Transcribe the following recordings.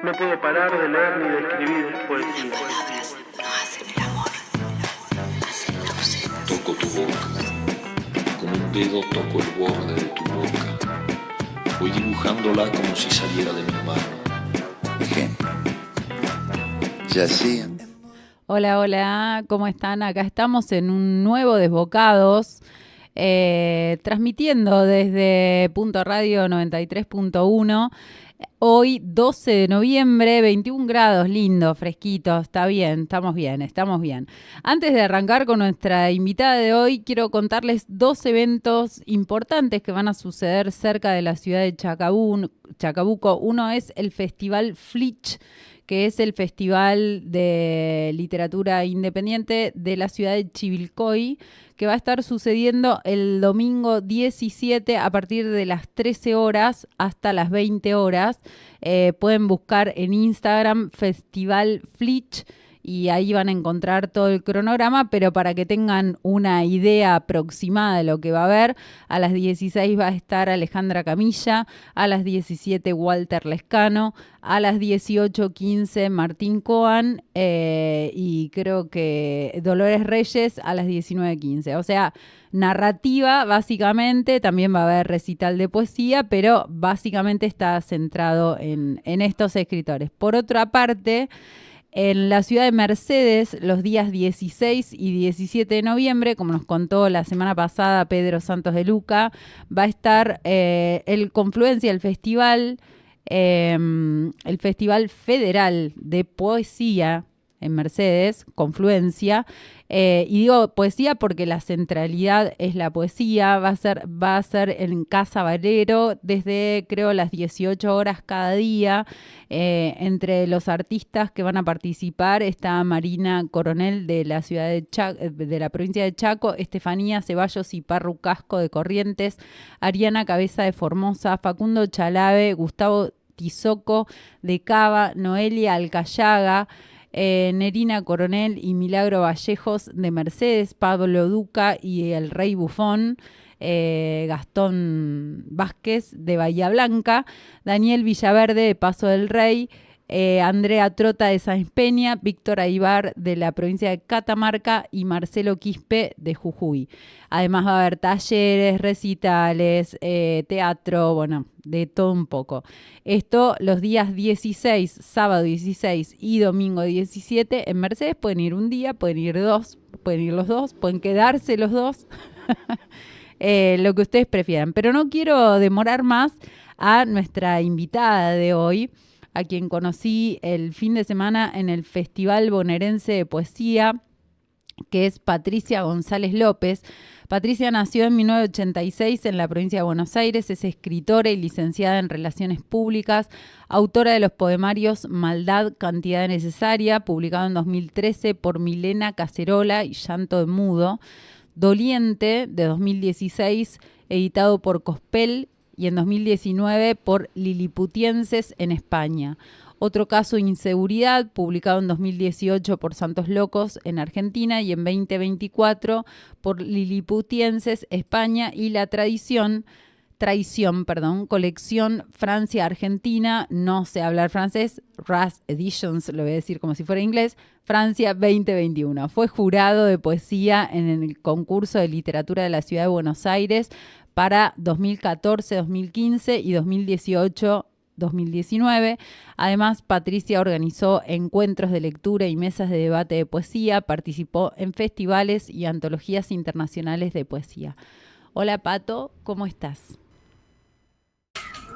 No puedo parar de leer ni de escribir poesía. Palabras no hacen el amor, hacen la ausencia. Toco tu boca, con un dedo toco el borde de tu boca. Voy dibujándola como si saliera de mi mano. Ejemplo. Yacía. Hola, hola, ¿cómo están? Acá estamos en un nuevo Desbocados, transmitiendo desde Punto Radio 93.1. Hoy 12 de noviembre, 21 grados, lindo, fresquito, está bien, estamos bien, estamos bien. Antes de arrancar con nuestra invitada de hoy, quiero contarles dos eventos importantes que van a suceder cerca de la ciudad de Chacabuco. Uno es el Festival Flitch, que es el Festival de Literatura Independiente de la ciudad de Chivilcoy, que va a estar sucediendo el domingo 17 a partir de las 13 horas hasta las 20 horas. Pueden buscar en Instagram Festival Flitch y ahí van a encontrar todo el cronograma, pero para que tengan una idea aproximada de lo que va a haber, a las 16 va a estar Alejandra Camilla, a las 17 Walter Lescano, a las 18:15 Martín Coan y creo que Dolores Reyes a las 19:15. O sea, narrativa básicamente, también va a haber recital de poesía, pero básicamente está centrado en estos escritores. Por otra parte, en la ciudad de Mercedes, los días 16 y 17 de noviembre, como nos contó la semana pasada Pedro Santos de Luca, va a estar el Confluencia, el Festival Federal de Poesía en Mercedes, Confluencia. Y digo poesía porque la centralidad es la poesía. Va a ser en Casa Valero desde, creo, las 18 horas cada día. Entre los artistas que van a participar está Marina Coronel de la ciudad de la provincia de Chaco, Estefanía Ceballos y Parru Casco de Corrientes, Ariana Cabeza de Formosa, Facundo Chalave, Gustavo Tizoco de Cava, Noelia Alcayaga, Nerina Coronel y Milagro Vallejos de Mercedes, Pablo Duca y el Rey Bufón, Gastón Vázquez de Bahía Blanca, Daniel Villaverde de Paso del Rey, Andrea Trota de Sáenz Peña, Víctor Aybar de la provincia de Catamarca y Marcelo Quispe de Jujuy. Además va a haber talleres, recitales, teatro, bueno, de todo un poco. Esto los días 16, sábado 16 y domingo 17 en Mercedes. Pueden ir un día, pueden ir dos, pueden ir los dos, pueden quedarse los dos. Lo que ustedes prefieran. Pero no quiero demorar más a nuestra invitada de hoy, a quien conocí el fin de semana en el Festival Bonaerense de Poesía, que es Patricia González López. Patricia nació en 1986 en la provincia de Buenos Aires, es escritora y licenciada en Relaciones Públicas, autora de los poemarios Maldad, Cantidad Necesaria, publicado en 2013 por Milena Cacerola y Llanto de Mudo, Doliente, de 2016, editado por Cospel, y en 2019 por Liliputienses en España. Otro caso, Inseguridad, publicado en 2018 por Santos Locos en Argentina y en 2024 por Liliputienses España, y La Traición, colección Francia-Argentina, no sé hablar francés, RAS Editions, lo voy a decir como si fuera inglés, Francia 2021. Fue jurado de poesía en el concurso de literatura de la Ciudad de Buenos Aires para 2014, 2015 y 2018-2019. Además, Patricia organizó encuentros de lectura y mesas de debate de poesía, participó en festivales y antologías internacionales de poesía. Hola, Pato, ¿cómo estás?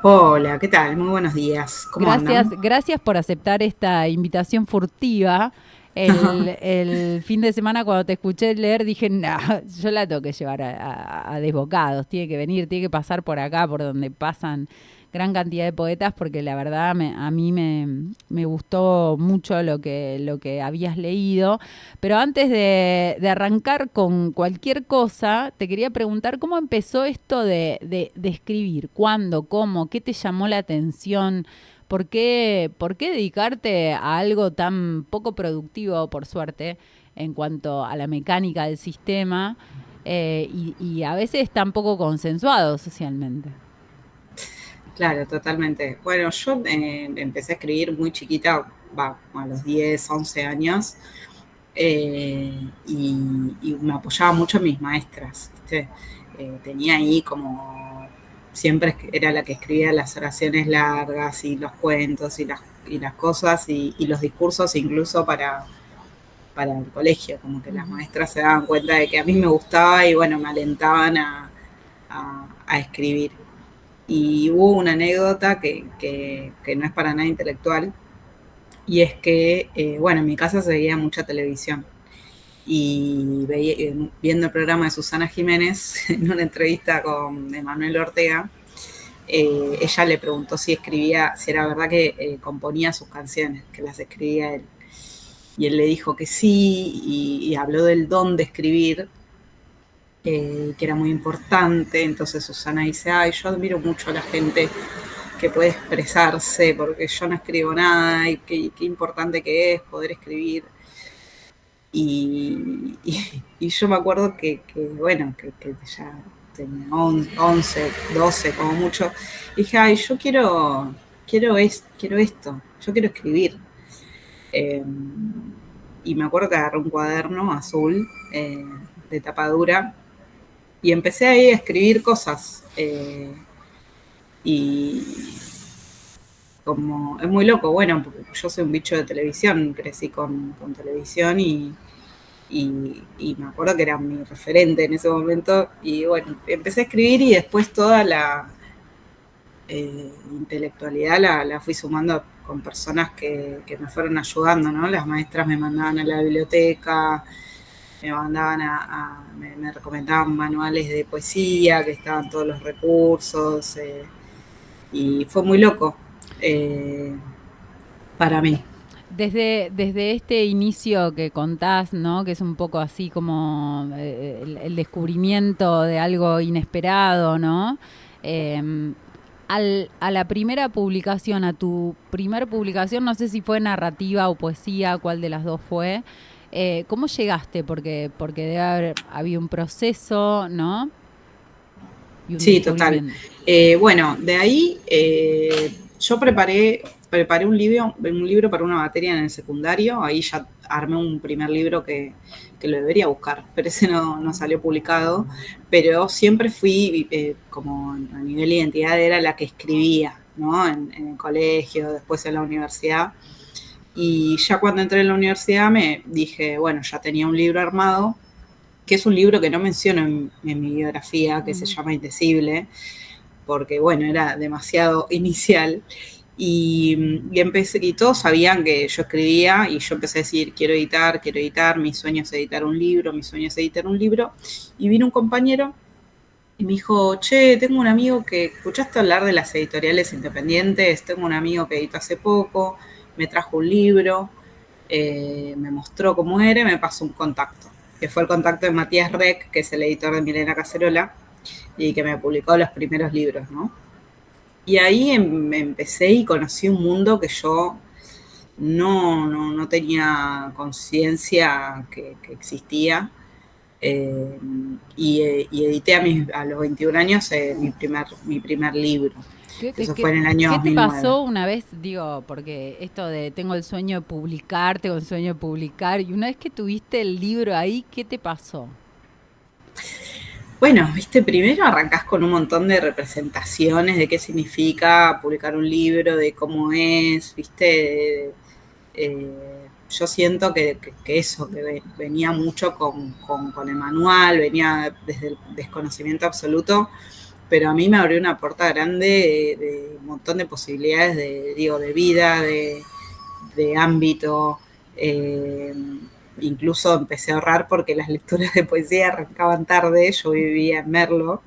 Hola, ¿qué tal? Muy buenos días. ¿Cómo andan? Gracias por aceptar esta invitación furtiva. El fin de semana, cuando te escuché leer, dije, no, yo la tengo que llevar a Desbocados, tiene que venir, tiene que pasar por acá, por donde pasan gran cantidad de poetas, porque la verdad a mí me gustó mucho lo que habías leído. Pero antes de arrancar con cualquier cosa, te quería preguntar cómo empezó esto de escribir, cuándo, cómo, qué te llamó la atención. ¿Por qué dedicarte a algo tan poco productivo, por suerte, en cuanto a la mecánica del sistema y a veces tan poco consensuado socialmente? Claro, totalmente. Bueno, yo empecé a escribir muy chiquita, a los 10, 11 años, y me apoyaba mucho en mis maestras, ¿viste? Tenía ahí como, siempre era la que escribía las oraciones largas y los cuentos y las cosas y los discursos incluso para el colegio, como que las maestras se daban cuenta de que a mí me gustaba y bueno, me alentaban a escribir. Y hubo una anécdota que no es para nada intelectual, y es que, bueno, en mi casa se veía mucha televisión. Y viendo el programa de Susana Jiménez, en una entrevista con Emanuel Ortega, ella le preguntó si escribía, si era verdad que componía sus canciones, que las escribía él. Y él le dijo que sí, y habló del don de escribir, que era muy importante. Entonces Susana dice, ay, yo admiro mucho a la gente que puede expresarse, porque yo no escribo nada, y qué importante que es poder escribir. Y yo me acuerdo que ya tenía 11, 12 como mucho, y dije, ay, yo quiero esto, yo quiero escribir. Y me acuerdo que agarré un cuaderno azul de tapa dura y empecé ahí a escribir cosas. Y como es muy loco, bueno, porque yo soy un bicho de televisión, crecí con televisión y me acuerdo que era mi referente en ese momento. Y bueno, empecé a escribir y después toda la intelectualidad la fui sumando con personas que me fueron ayudando, ¿no? Las maestras me mandaban a la biblioteca, me mandaban me recomendaban manuales de poesía, que estaban todos los recursos, y fue muy loco para mí. Desde este inicio que contás, ¿no? Que es un poco así como el descubrimiento de algo inesperado, ¿no? A la primera publicación, a tu primer publicación, no sé si fue narrativa o poesía, cuál de las dos fue. ¿Cómo llegaste? Porque debe haber habido un proceso, ¿no? Sí, total. Bueno, de ahí yo preparé un libro para una materia en el secundario. Ahí ya armé un primer libro que lo debería buscar, pero ese no salió publicado. Pero siempre fui, como a nivel de identidad, era la que escribía, ¿no? En el colegio, después en la universidad. Y ya cuando entré en la universidad me dije, bueno, ya tenía un libro armado, que es un libro que no menciono en mi biografía, que se llama Indecible, porque, bueno, era demasiado inicial. Y empecé, y todos sabían que yo escribía, y yo empecé a decir, quiero editar, mi sueño es editar un libro, y vino un compañero y me dijo, che, tengo un amigo que, ¿escuchaste hablar de las editoriales independientes? Tengo un amigo que editó hace poco, me trajo un libro, me mostró cómo era y me pasó un contacto, que fue el contacto de Matías Rec, que es el editor de Milena Cacerola, y que me publicó los primeros libros, ¿no? Y ahí empecé y conocí un mundo que yo no tenía conciencia que existía. Y edité a los 21 años mi primer libro. Eso fue en el año 2009. ¿Qué te pasó una vez? Digo, porque esto de tengo el sueño de publicar, y una vez que tuviste el libro ahí, ¿qué te pasó? Bueno, viste, primero arrancás con un montón de representaciones de qué significa publicar un libro, de cómo es, viste. Yo siento que eso, que venía mucho con el manual, venía desde el desconocimiento absoluto, pero a mí me abrió una puerta grande de un montón de posibilidades de vida, de ámbito. Incluso empecé a ahorrar porque las lecturas de poesía arrancaban tarde. Yo vivía en Merlo,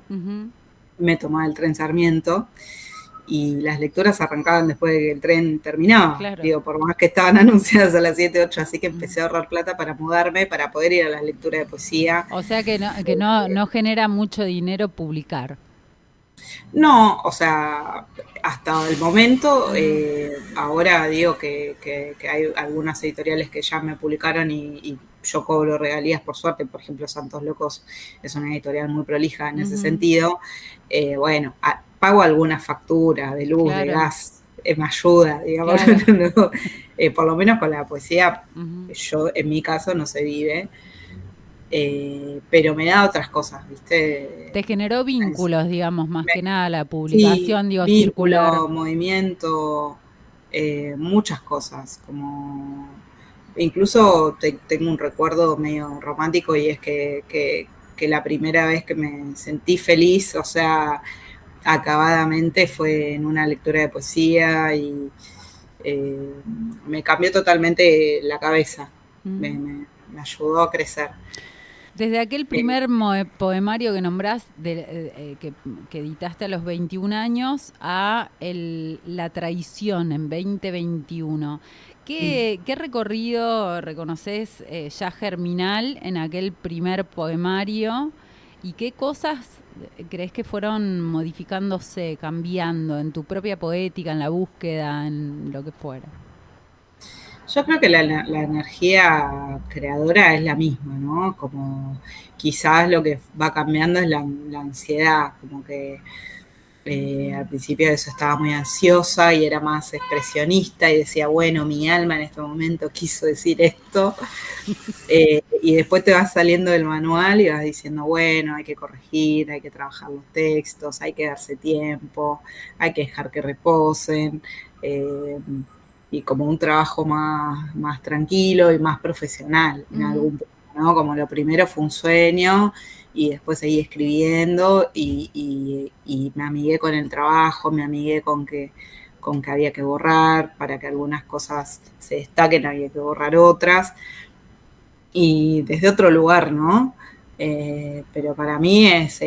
me tomaba el tren Sarmiento y las lecturas arrancaban después de que el tren terminaba. Claro. Digo, por más que estaban anunciadas a las 7, 8, así que empecé a ahorrar plata para mudarme, para poder ir a las lecturas de poesía. O sea que no genera mucho dinero publicar. No, o sea, hasta el momento, ahora digo que hay algunas editoriales que ya me publicaron y yo cobro regalías, por suerte. Por ejemplo, Santos Locos es una editorial muy prolija en ese sentido. Bueno, pago alguna factura de luz, de Claro. gas, me ayuda, digamos, Claro. ¿no? Por lo menos con la poesía, Ujú. yo en mi caso no se vive, pero me da otras cosas, ¿viste? Te generó vínculos, digamos, más que nada la Sí, publicación, digo, circular. vínculo, movimiento, muchas cosas, como incluso tengo un recuerdo medio romántico y es que la primera vez que me sentí feliz, o sea, acabadamente, fue en una lectura de poesía y me cambió totalmente la cabeza, me ayudó a crecer. Desde aquel Eh, primer poemario que nombrás, que editaste a los 21 años, a La traición en 2021, ¿qué recorrido reconoces ya germinal en aquel primer poemario? ¿Y qué cosas crees que fueron modificándose, cambiando en tu propia poética, en la búsqueda, en lo que fuera? Yo creo que la energía creadora es la misma, ¿no? Como quizás lo que va cambiando es la ansiedad, como que al principio de eso estaba muy ansiosa y era más expresionista y decía, bueno, mi alma en este momento quiso decir esto. Y después te vas saliendo del manual y vas diciendo, bueno, hay que corregir, hay que trabajar los textos, hay que darse tiempo, hay que dejar que reposen. eh, y como un trabajo más tranquilo y más profesional en algún punto, ¿no? Como lo primero fue un sueño y después seguí escribiendo y me amigué con el trabajo, me amigué con que había que borrar, para que algunas cosas se destaquen había que borrar otras, y desde otro lugar, ¿no? Pero para mí es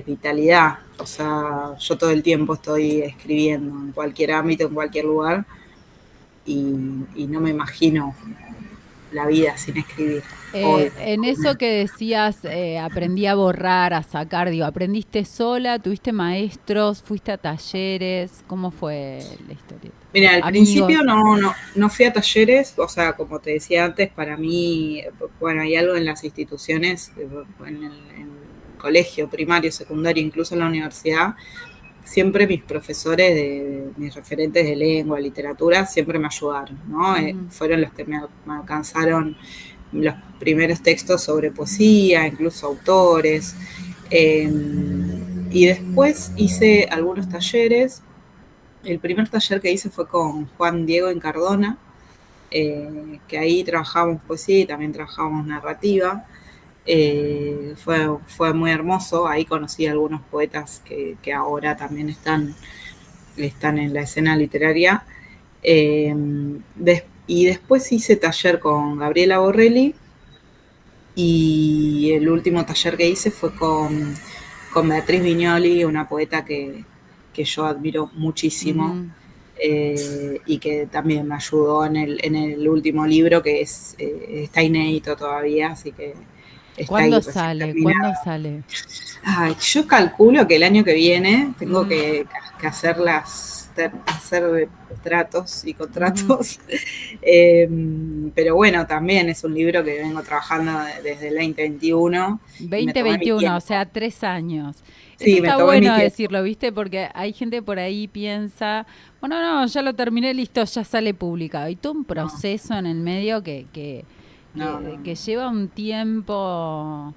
vitalidad, o sea, yo todo el tiempo estoy escribiendo en cualquier ámbito, en cualquier lugar, y no me imagino la vida sin escribir hoy. En eso que decías, aprendí a borrar, a sacar, digo, ¿aprendiste sola? ¿Tuviste maestros? ¿Fuiste a talleres? ¿Cómo fue la historia? Mira, al Amigos. principio no fui a talleres, o sea, como te decía antes, para mí, bueno, hay algo en las instituciones, en el colegio primario, secundario, incluso en la universidad, siempre mis profesores, mis referentes de lengua, literatura, siempre me ayudaron, ¿no? Fueron los que me alcanzaron los primeros textos sobre poesía, incluso autores. Y después hice algunos talleres. El primer taller que hice fue con Juan Diego Encardona, que ahí trabajábamos poesía y también trabajábamos narrativa. Fue muy hermoso, ahí conocí a algunos poetas que ahora también están en la escena literaria. Y después hice taller con Gabriela Borrelli, y el último taller que hice fue con Beatriz Viñoli, una poeta que yo admiro muchísimo, y que también me ayudó en el último libro, que está inédito todavía, así que está ahí ¿Cuándo recién sale? ¿Cuándo terminado. sale? Ay, yo calculo que el año que viene tengo que hacer tratos y contratos. Pero bueno, también es un libro que vengo trabajando desde el 2021 y me tomé mi 2021, o tiempo. sea, 3 años. Eso Sí, me está tomé mi bueno tiempo. decirlo, ¿viste? Porque hay gente por ahí piensa, bueno, no, ya lo terminé, listo, ya sale publicado. Hay todo un No, proceso en el medio no, no, que no. lleva un tiempo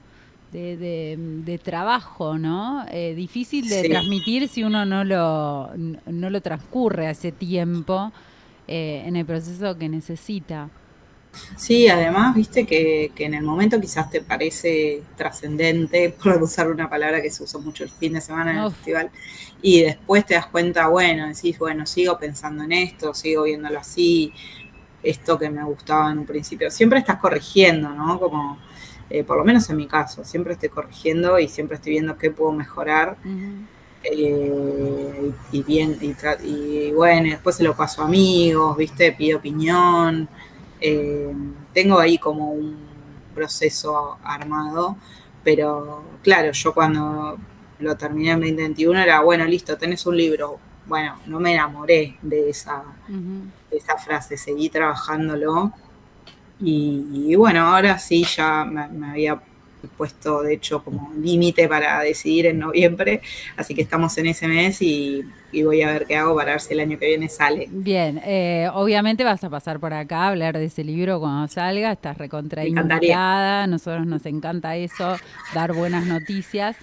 de trabajo, ¿no? Difícil de Sí. transmitir si uno no lo transcurre a ese tiempo en el proceso que necesita. Sí, además, viste que en el momento quizás te parece trascendente, por usar una palabra que se usó mucho el fin de semana en el Uf. festival, y después te das cuenta, bueno, decís, bueno, sigo pensando en esto, sigo viéndolo así, esto que me gustaba en un principio. Siempre estás corrigiendo, ¿no? Como, por lo menos en mi caso, siempre estoy corrigiendo y siempre estoy viendo qué puedo mejorar. Y bien, y bueno, después se lo paso a amigos, ¿viste? Pido opinión. Tengo ahí como un proceso armado, pero claro, yo cuando lo terminé en 2021 era, bueno, listo, tenés un libro. Bueno, no me enamoré de esa frase, seguí trabajándolo. Y bueno, ahora sí ya me había puesto, de hecho, como límite para decidir en noviembre, así que estamos en ese mes y voy a ver qué hago para ver si el año que viene sale. Bien, obviamente vas a pasar por acá a hablar de ese libro cuando salga, estás Me encantaría. recontrainvitada, a nosotros nos encanta eso, dar buenas noticias.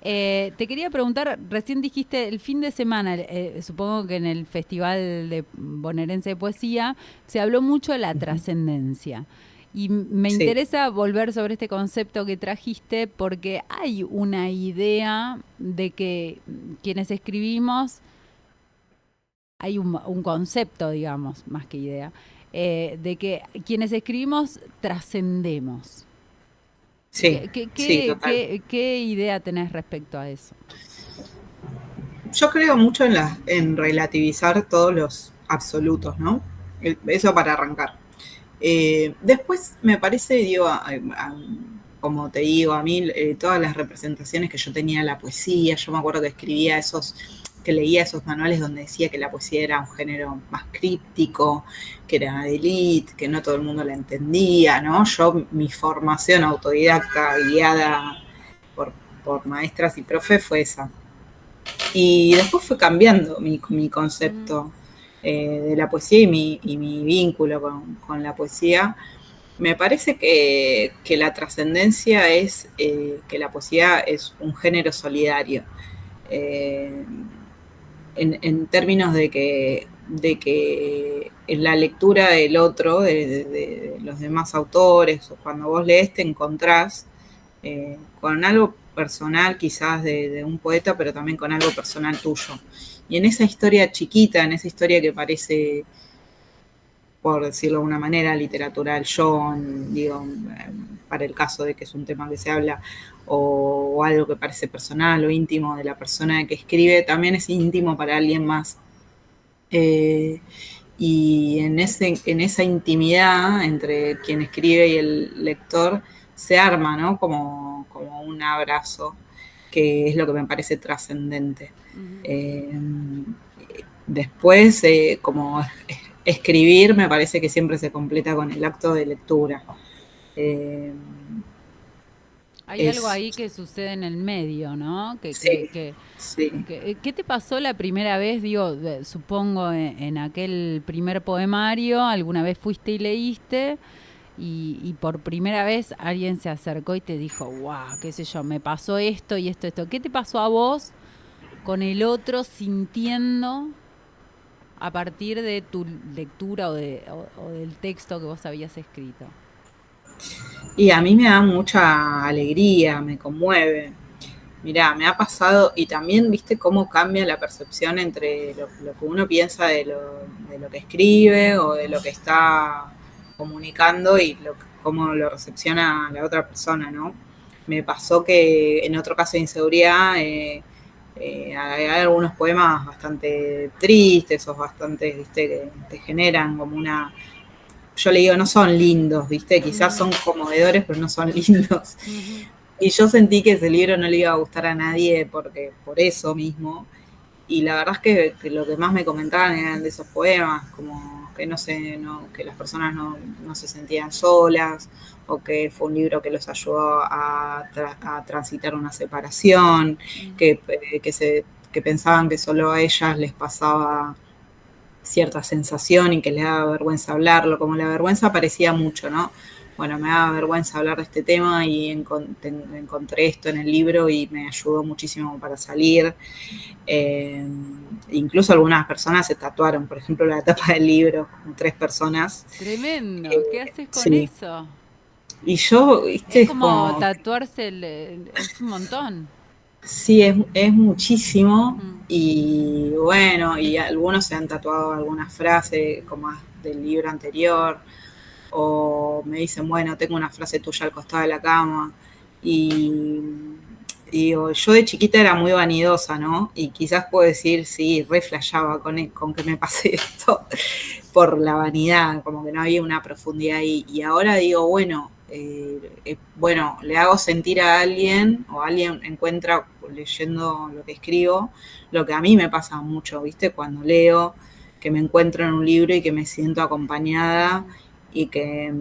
Te quería preguntar, recién dijiste el fin de semana, supongo que en el Festival de Bonaerense de Poesía se habló mucho de la trascendencia. Y me Sí, interesa volver sobre este concepto que trajiste porque hay una idea de que quienes escribimos, hay un concepto, digamos, más que idea, de que quienes escribimos trascendemos. sí, sí, total. ¿Qué idea tenés respecto a eso? Yo creo mucho en relativizar todos los absolutos, ¿no? Eso para arrancar. Después me parece, digo, como te digo, a mí todas las representaciones que yo tenía de la poesía, yo me acuerdo que que leía esos manuales donde decía que la poesía era un género más críptico, que era de élite, que no todo el mundo la entendía, ¿no? Mi formación autodidacta, guiada por, por maestras y profes, fue esa. Y después fue cambiando mi concepto de la poesía y mi vínculo con la poesía. Me parece que la trascendencia es que la poesía es un género solidario. Eh, en términos de que en la lectura del otro, de los demás autores, o cuando vos lees te encontrás con algo personal quizás de un poeta, pero también con algo personal tuyo. Y en esa historia chiquita, en esa historia que parece, por decirlo de alguna manera, literatura del John, digo, para el caso de que es un tema que se habla, o algo que parece personal o íntimo de la persona que escribe, también es íntimo para alguien más. Y en esa intimidad entre quien escribe y el lector se arma, ¿no? Como un abrazo, que es lo que me parece trascendente. Después, como escribir, me parece que siempre se completa con el acto de lectura. Hay algo ahí que sucede en el medio, ¿no? Sí, sí. ¿Qué te pasó la primera vez? Digo, supongo en aquel primer poemario, alguna vez fuiste y leíste y por primera vez alguien se acercó y te dijo, wow, qué sé yo, me pasó esto y esto. ¿Qué te pasó a vos con el otro sintiendo a partir de tu lectura o del texto que vos habías escrito? Y a mí me da mucha alegría, me conmueve. Mirá, me ha pasado, y también viste cómo cambia la percepción entre lo que uno piensa de lo que escribe o de lo que está comunicando y cómo lo recepciona la otra persona, ¿no? Me pasó que en otro caso de inseguridad hay algunos poemas bastante tristes o bastante, viste, que te generan como una... Yo le digo, no son lindos, viste, quizás son conmovedores, pero no son lindos. Y yo sentí que ese libro no le iba a gustar a nadie por eso mismo. Y la verdad es que lo que más me comentaban eran de esos poemas, como que que las personas no se sentían solas, o que fue un libro que los ayudó a transitar una separación, que pensaban que solo a ellas les pasaba cierta sensación y que les daba vergüenza hablarlo, como la vergüenza aparecía mucho, ¿no? Bueno, me daba vergüenza hablar de este tema y encontré esto en el libro y me ayudó muchísimo para salir. Incluso algunas personas se tatuaron, por ejemplo, la tapa del libro, como 3 personas. Tremendo, ¿qué haces con Sí. eso? Y yo, viste, Es como tatuarse, es un montón. Sí, es muchísimo. Y bueno, y algunos se han tatuado algunas frases como del libro anterior, o me dicen, bueno, tengo una frase tuya al costado de la cama. Y digo, yo de chiquita era muy vanidosa, ¿no? Y quizás puedo decir, sí, re flashaba con que me pase esto por la vanidad, como que no había una profundidad ahí. Y ahora digo, bueno, le hago sentir a alguien, o alguien encuentra leyendo lo que escribo, lo que a mí me pasa mucho, ¿viste? Cuando leo, que me encuentro en un libro y que me siento acompañada y que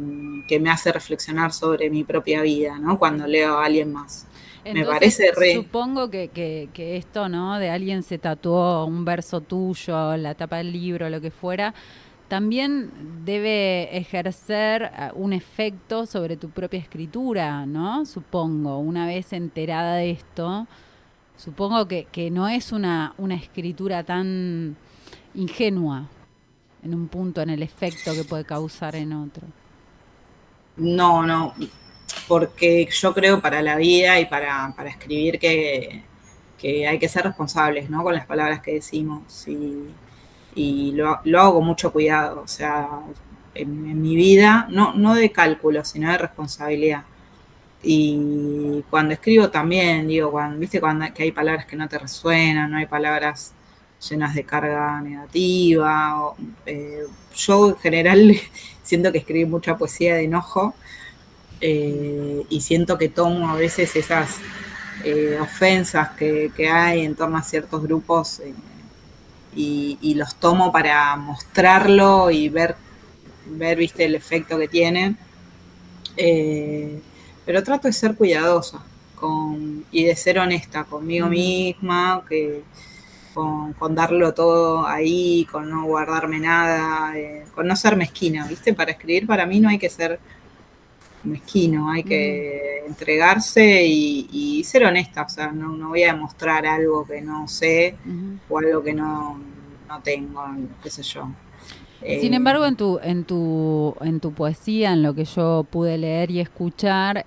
me hace reflexionar sobre mi propia vida, ¿no? Cuando leo a alguien más. Entonces, me parece supongo que esto, ¿no? De alguien se tatuó un verso tuyo, la tapa del libro, lo que fuera, también debe ejercer un efecto sobre tu propia escritura, ¿no? Supongo, una vez enterada de esto, supongo que no es una escritura tan ingenua en un punto, en el efecto que puede causar en otro. No, porque yo creo para la vida y para escribir que hay que ser responsables, ¿no? Con las palabras que decimos y lo hago con mucho cuidado, o sea, en mi vida, no de cálculo, sino de responsabilidad. Y cuando escribo también, digo, viste que hay palabras que no te resuenan, no hay palabras llenas de carga negativa. Yo en general siento que escribí mucha poesía de enojo y siento que tomo a veces esas ofensas que hay en torno a ciertos grupos y los tomo para mostrarlo y ver viste, el efecto que tienen. Pero trato de ser cuidadosa y de ser honesta conmigo misma, con darlo todo ahí, con no guardarme nada, con no ser mezquina, ¿viste? Para escribir para mí no hay que ser mezquino, hay que entregarse y ser honesta, o sea, no voy a demostrar algo que no sé o algo que no tengo, qué sé yo. Sin embargo, en tu poesía, en lo que yo pude leer y escuchar,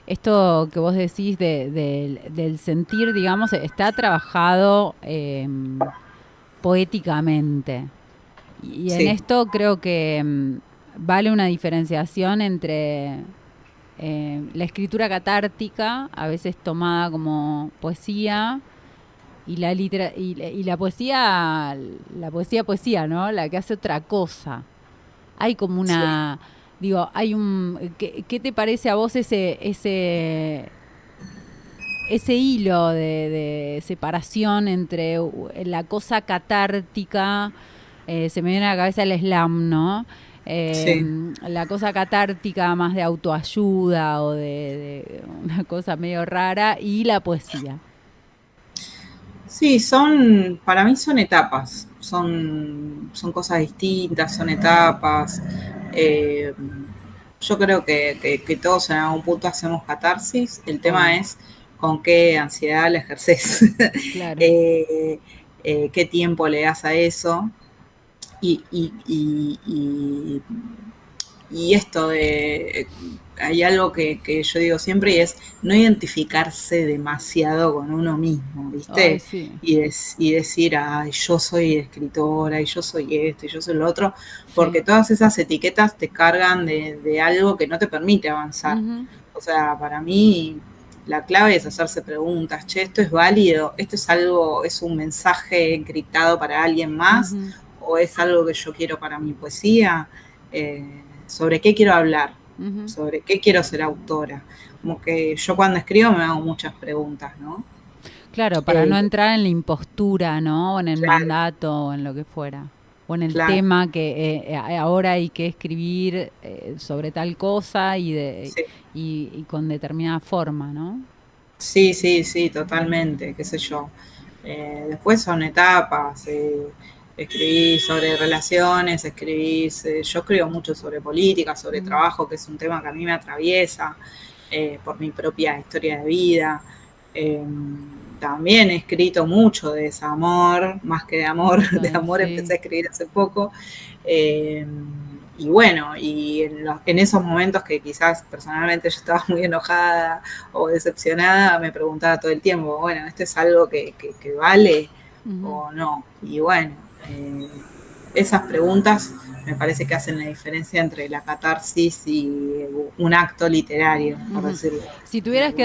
esto que vos decís del sentir, digamos, está trabajado poéticamente. Y en esto creo que vale una diferenciación entre la escritura catártica, a veces tomada como poesía, y la poesía, ¿no? La que hace otra cosa. Hay como una, digo, hay un, ¿qué te parece a vos ese hilo de separación entre la cosa catártica, se me viene a la cabeza el slam, ¿no? La cosa catártica más de autoayuda o de una cosa medio rara, y la poesía. Sí, para mí son etapas, son cosas distintas, son etapas. Yo creo que todos en algún punto hacemos catarsis, el tema es con qué ansiedad la ejerces, Claro. Qué tiempo le das a eso. Y esto hay algo que yo digo siempre y es no identificarse demasiado con uno mismo, ¿viste? Ay, sí. Y decir, ay, yo soy escritora y yo soy esto y yo soy lo otro, porque todas esas etiquetas te cargan de algo que no te permite avanzar. O sea, para mí la clave es hacerse preguntas, che, ¿esto es válido? ¿Esto es algo, es un mensaje encriptado para alguien más? ¿O es algo que yo quiero para mi poesía? ¿Sobre qué quiero hablar? ¿Sobre qué quiero ser autora? Como que yo cuando escribo me hago muchas preguntas, ¿no? Claro, para no entrar en la impostura, ¿no? O en el mandato, o en lo que fuera. O en el tema que ahora hay que escribir sobre tal cosa y con determinada forma, ¿no? Sí, totalmente, qué sé yo. Después son etapas, escribí sobre relaciones, yo escribo mucho sobre política, sobre trabajo, que es un tema que a mí me atraviesa por mi propia historia de vida. También he escrito mucho de desamor, más que de amor, empecé a escribir hace poco. Y bueno, y en esos momentos que quizás personalmente yo estaba muy enojada o decepcionada, me preguntaba todo el tiempo, bueno, ¿esto es algo que vale o no? Y bueno, esas preguntas me parece que hacen la diferencia entre la catarsis y un acto literario, por decirlo. Si tuvieras que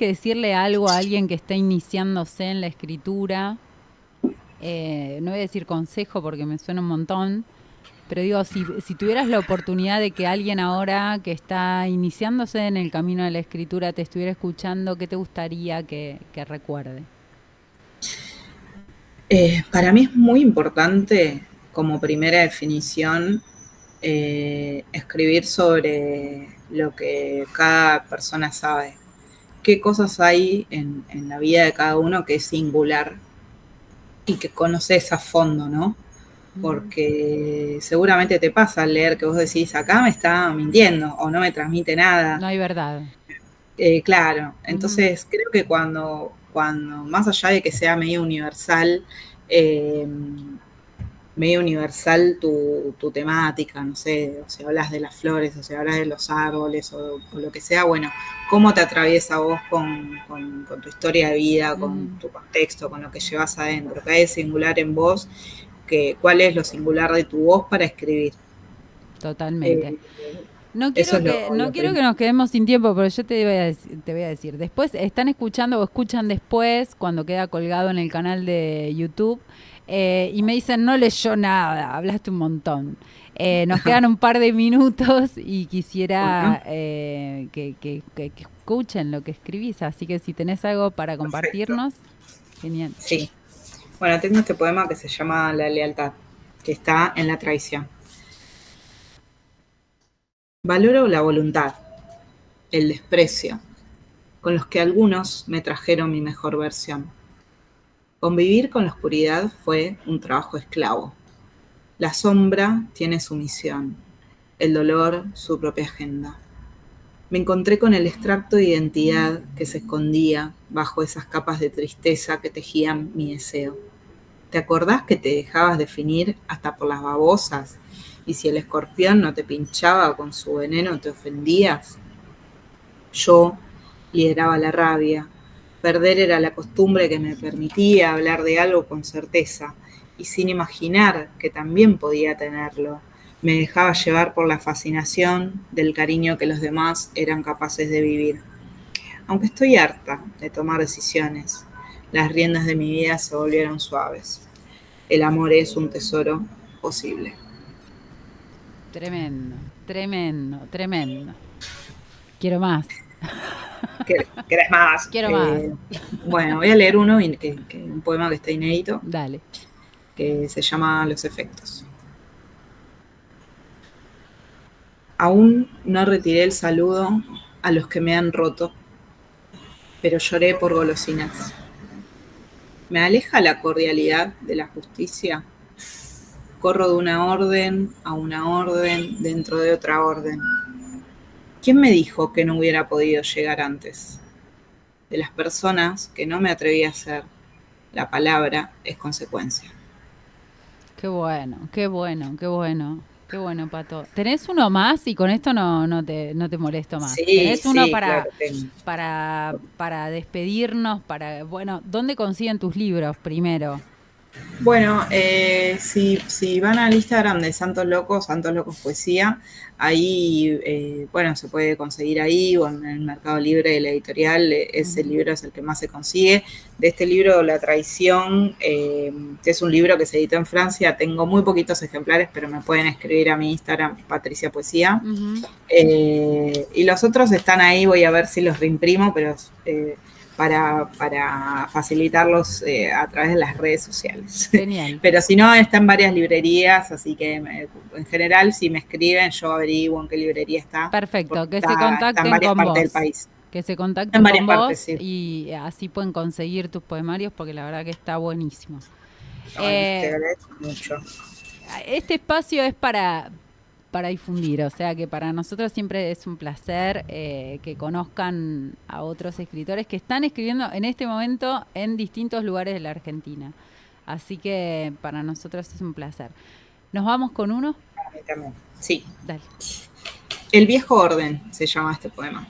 decirle algo a alguien que está iniciándose en la escritura, no voy a decir consejo porque me suena un montón, pero digo, si tuvieras la oportunidad de que alguien ahora que está iniciándose en el camino de la escritura te estuviera escuchando, ¿qué te gustaría que recuerde? Para mí es muy importante como primera definición, escribir sobre lo que cada persona sabe. Qué cosas hay en la vida de cada uno que es singular y que conoces a fondo, ¿no? Porque seguramente te pasa al leer que vos decís, acá me está mintiendo o no me transmite nada. No hay verdad. Claro, entonces creo que cuando más allá de que sea medio universal tu temática, no sé, o si hablas de las flores, o si hablas de los árboles, o lo que sea, bueno, cómo te atraviesa vos con tu historia de vida, con tu contexto, con lo que llevas adentro, qué hay de singular en vos, cuál es lo singular de tu voz para escribir. Totalmente. No quiero que nos quedemos sin tiempo, pero yo te voy a decir. Después están escuchando o escuchan después, cuando queda colgado en el canal de YouTube, y me dicen, no leyó nada, hablaste un montón. Nos quedan un par de minutos y quisiera que escuchen lo que escribís. Así que si tenés algo para compartirnos, genial. Sí. Bueno, tengo este poema que se llama La lealtad, que está en la traición. Valoro la voluntad, el desprecio, con los que algunos me trajeron mi mejor versión. Convivir con la oscuridad fue un trabajo esclavo. La sombra tiene su misión, el dolor su propia agenda. Me encontré con el extracto de identidad que se escondía bajo esas capas de tristeza que tejían mi deseo. ¿Te acordás que te dejabas definir hasta por las babosas? Y si el escorpión no te pinchaba con su veneno, te ofendías. Yo lideraba la rabia. Perder era la costumbre que me permitía hablar de algo con certeza y sin imaginar que también podía tenerlo. Me dejaba llevar por la fascinación del cariño que los demás eran capaces de vivir. Aunque estoy harta de tomar decisiones, las riendas de mi vida se volvieron suaves. El amor es un tesoro posible. Tremendo, tremendo, tremendo. Quiero más. ¿Querés más? Quiero más. Bueno, voy a leer un poema que está inédito. Dale. Que se llama Los efectos. Aún no retiré el saludo a los que me han roto, pero lloré por golosinas. ¿Me aleja la cordialidad de la justicia? Corro de una orden a una orden dentro de otra orden. ¿Quién me dijo que no hubiera podido llegar antes? De las personas que no me atreví a ser, la palabra es consecuencia. Qué bueno, qué bueno, qué bueno. Qué bueno, Pato. ¿Tenés uno más? Y con esto no te molesto más. Sí, ¿tenés uno claro, para despedirnos? Bueno, ¿dónde consiguen tus libros primero? Bueno, si van al Instagram de Santos Locos Poesía, ahí, se puede conseguir ahí o en el Mercado Libre de la editorial, ese libro es el que más se consigue. De este libro, La Traición, que es un libro que se editó en Francia, tengo muy poquitos ejemplares, pero me pueden escribir a mi Instagram, Patricia Poesía. Y los otros están ahí, voy a ver si los reimprimo, pero para facilitarlos a través de las redes sociales. Genial. Pero si no, está en varias librerías, así que en general, si me escriben, yo averiguo en qué librería está. Perfecto, que se contacten con vos. Del país. Que se contacten con vos y así pueden conseguir tus poemarios, porque la verdad que está buenísimo. Te agradezco mucho. Este espacio es para difundir, o sea que para nosotros siempre es un placer que conozcan a otros escritores que están escribiendo en este momento en distintos lugares de la Argentina. Así que para nosotros es un placer. ¿Nos vamos con uno? A mí también. Sí. Dale. El viejo orden se llama este poema.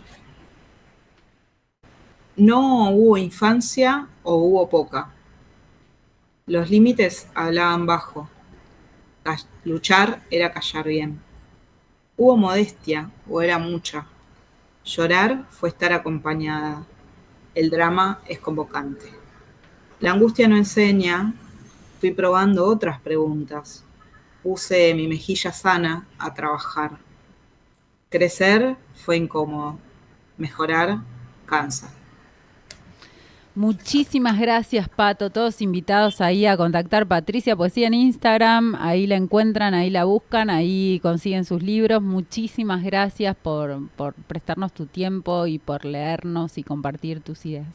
No hubo infancia o hubo poca. Los límites hablaban bajo. Luchar era callar bien. Hubo modestia o era mucha. Llorar fue estar acompañada. El drama es convocante. La angustia no enseña. Fui probando otras preguntas. Puse mi mejilla sana a trabajar. Crecer fue incómodo. Mejorar cansa. Muchísimas gracias, Pato. Todos invitados ahí a contactar Patricia Poesía en Instagram. Ahí la encuentran, ahí la buscan, ahí consiguen sus libros. Muchísimas gracias por prestarnos tu tiempo y por leernos y compartir tus ideas.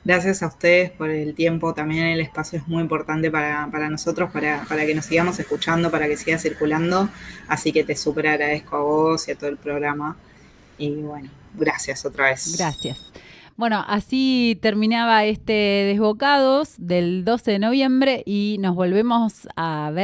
Gracias a ustedes por el tiempo. También el espacio es muy importante para nosotros, para que nos sigamos escuchando, para que siga circulando. Así que te súper agradezco a vos y a todo el programa. Y bueno, gracias otra vez. Gracias. Bueno, así terminaba este Desbocados del 12 de noviembre y nos volvemos a ver